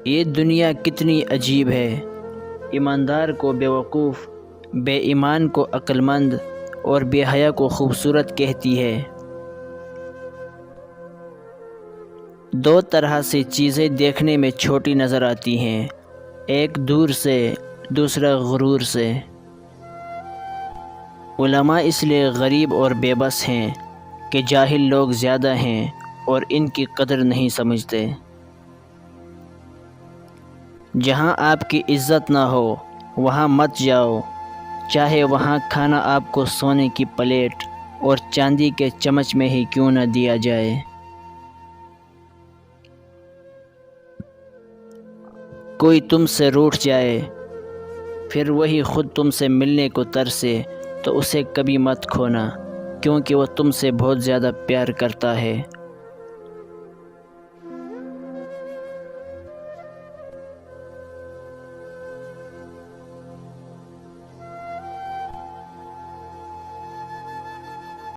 یہ دنیا کتنی عجیب ہے، ایماندار کو بیوقوف، بے ایمان کو عقل مند اور بے حیا کو خوبصورت کہتی ہے۔ دو طرح سے چیزیں دیکھنے میں چھوٹی نظر آتی ہیں، ایک دور سے، دوسرا غرور سے۔ علماء اس لیے غریب اور بے بس ہیں کہ جاہل لوگ زیادہ ہیں اور ان کی قدر نہیں سمجھتے۔ جہاں آپ کی عزت نہ ہو وہاں مت جاؤ، چاہے وہاں کھانا آپ کو سونے کی پلیٹ اور چاندی کے چمچ میں ہی کیوں نہ دیا جائے۔ کوئی تم سے روٹھ جائے، پھر وہی خود تم سے ملنے کو ترسے تو اسے کبھی مت کھونا، کیونکہ وہ تم سے بہت زیادہ پیار کرتا ہے۔